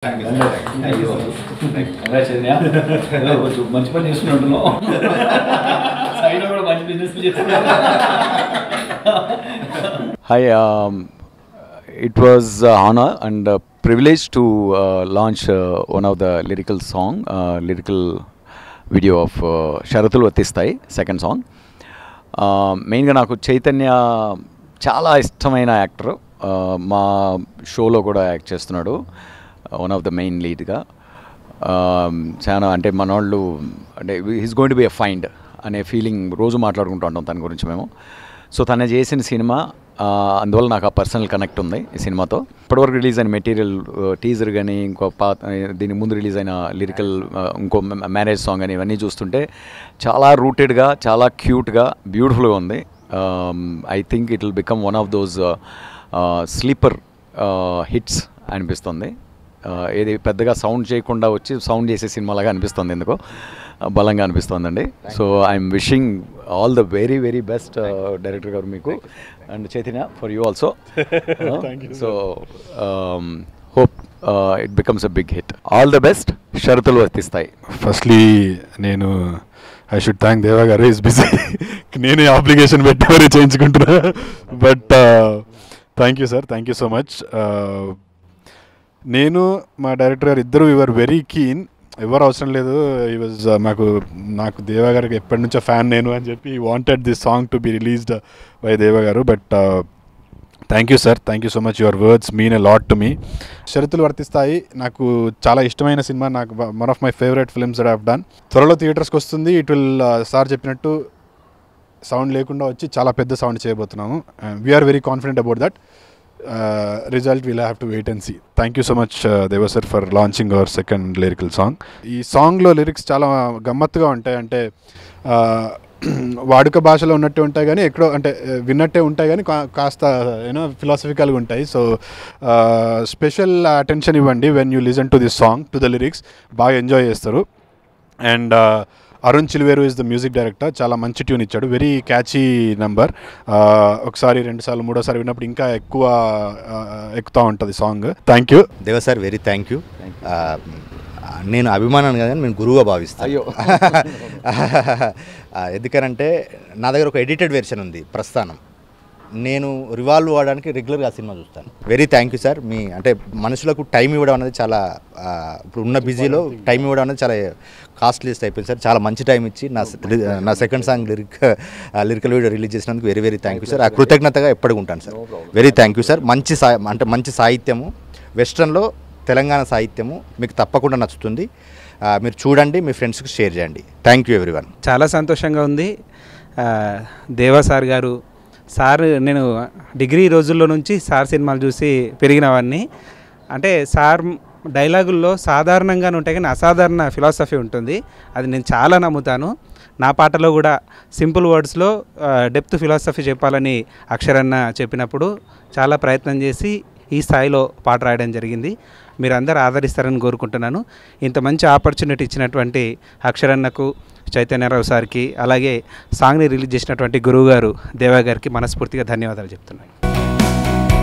అయ్యో చైతన్య కొంచెం మంచి పని చేస్తూనే ఉంటున్నాం సైడ్ కూడా మంచి బిజినెస్ చేస్తున్నాం. Hi, it was honor and privilege to launch one of the lyrical video of Sharathulu Vattistayi, second song. మెయిన్గా నాకు చైతన్య చాలా ఇష్టమైన యాక్టర్, మా షోలో కూడా యాక్ట్ చేస్తున్నాడు, వన్ ఆఫ్ ద మెయిన్ లీడ్గా. చాలా అంటే మన వాళ్ళు అంటే he's going to be a find అనే ఫీలింగ్ రోజు మాట్లాడుకుంటూ ఉంటాం తన గురించి మేము. సో తను చేసిన సినిమా, అందువల్ల నాకు ఆ పర్సనల్ కనెక్ట్ ఉంది ఈ సినిమాతో. ఇప్పటివరకు రిలీజ్ అయిన మెటీరియల్, టీజర్ కానీ ఇంకో దీని ముందు రిలీజ్ అయిన లిరికల్ ఇంకో మ్యారేజ్ సాంగ్ అని ఇవన్నీ చూస్తుంటే చాలా రూటెడ్గా, చాలా క్యూట్గా, బ్యూటిఫుల్గా ఉంది. I think it will become one of those sleeper hits అనిపిస్తుంది. ఏది పెద్దగా సౌండ్ చేయకుండా వచ్చి సౌండ్ చేసే సినిమాలాగా అనిపిస్తుంది, ఎందుకో బలంగా అనిపిస్తుందండి. So I'm wishing all the very very best director గారు మీకు and Chaitanya for you also. So hope it becomes a big hit. All the best. షరతులు వర్తిస్తాయి. ఫస్ట్లీ నేను ఐ షుడ్ థ్యాంక్ దేవా గారు, ఈజ్ బిజీ. నేను అప్లికేషన్ పెట్టి మరీ చేయించుకుంటున్నా. But thank you sir, thank you so much. నేను మా డైరెక్టర్ గారు ఇద్దరు యువర్ వెరీ కీన్, ఎవరు అవసరం లేదు. ఈ వాజ్ నాకు దేవా గారికి ఎప్పటి నుంచో ఫ్యాన్ నేను అని చెప్పి wanted this song to be released by Deva గారు. But thank you sir, thank you so much. Your words mean a lot to me. షరతులు వర్తిస్తాయి నాకు చాలా ఇష్టమైన సినిమా, నాకు one of my favourite films that I have done. త్వరలో థియేటర్స్కి వస్తుంది. ఇట్ విల్ సార్ చెప్పినట్టు సౌండ్ లేకుండా వచ్చి చాలా పెద్ద సౌండ్ చేయబోతున్నాము. We are very confident about that. Result will have to wait and see. Thank you so much దేవా sir for launching hour second lyrical song. ఈ సాంగ్లో లిరిక్స్ చాలా గమ్మత్తుగా ఉంటాయి. అంటే వాడుక భాషలో ఉన్నట్టే ఉంటాయి కానీ ఎక్కడో అంటే విన్నట్టే ఉంటాయి కానీ కాస్త ఫిలాసఫికల్గా ఉంటాయి. సో స్పెషల్ అటెన్షన్ ఇవ్వండి when you listen to this song, to the lyrics. బాగా ఎంజాయ్ చేస్తారు. And Arun Chilveru is the music director. చాలా మంచి ట్యూన్ ఇచ్చాడు, వెరీ క్యాచీ నెంబర్. ఒకసారి, రెండుసార్లు, మూడోసారి విన్నప్పుడు ఇంకా ఎక్కువ ఎక్కుతూ ఉంటుంది సాంగ్. థ్యాంక్ యూ దేవా సార్, వెరీ థ్యాంక్ యూ. నేను అభిమానాన్ని కదా నేను గురువుగా భావిస్తాను. అయ్యో ఎందుకనంటే నా దగ్గర ఒక ఎడిటెడ్ వెర్షన్ ఉంది ప్రస్థానం. నేను రివాల్వ్ అవ్వడానికి రెగ్యులర్గా ఆ సినిమా చూస్తాను. Very thank you sir. మీ అంటే మనుషులకు టైం ఇవ్వడం అనేది చాలా, ఇప్పుడు ఉన్న బిజీలో టైం ఇవ్వడం అనేది చాలా కాస్ట్లీస్ట్ అయిపోయింది సార్. చాలా మంచి టైం ఇచ్చి నా second song lyrical video release చేసినందుకు very very thank you sir. ఆ కృతజ్ఞతగా ఎప్పటికి ఉంటాను sir. Very thank you sir. మంచి సాహిత్యము, వెస్ట్రన్లో తెలంగాణ సాహిత్యము మీకు తప్పకుండా నచ్చుతుంది. మీరు చూడండి, మీ ఫ్రెండ్స్కి షేర్ చేయండి. Thank you everyone. చాలా సంతోషంగా ఉంది. దేవా సార్ గారు, సార్ నేను డిగ్రీ రోజుల్లో నుంచి సార్ సినిమాలు చూసి పెరిగినవాడిని. అంటే సార్ డైలాగుల్లో సాధారణంగానే ఉంటాయి కానీ అసాధారణ ఫిలాసఫీ ఉంటుంది, అది నేను చాలా నమ్ముతాను. నా పాటలో కూడా సింపుల్ వర్డ్స్లో డెప్త్ ఫిలాసఫీ చెప్పాలని అక్షరన్న చెప్పినప్పుడు చాలా ప్రయత్నం చేసి ఈ స్థాయిలో పాట రాయడం జరిగింది. మీరందరూ ఆదరిస్తారని కోరుకుంటున్నాను. ఇంత మంచి ఆపర్చునిటీ ఇచ్చినటువంటి అక్షరన్నకు, చైతన్యరావు సార్కి, అలాగే సాంగ్ని రిలీజ్ చేసినటువంటి గురువు గారు దేవా గారికి మనస్ఫూర్తిగా ధన్యవాదాలు చెప్తున్నాను.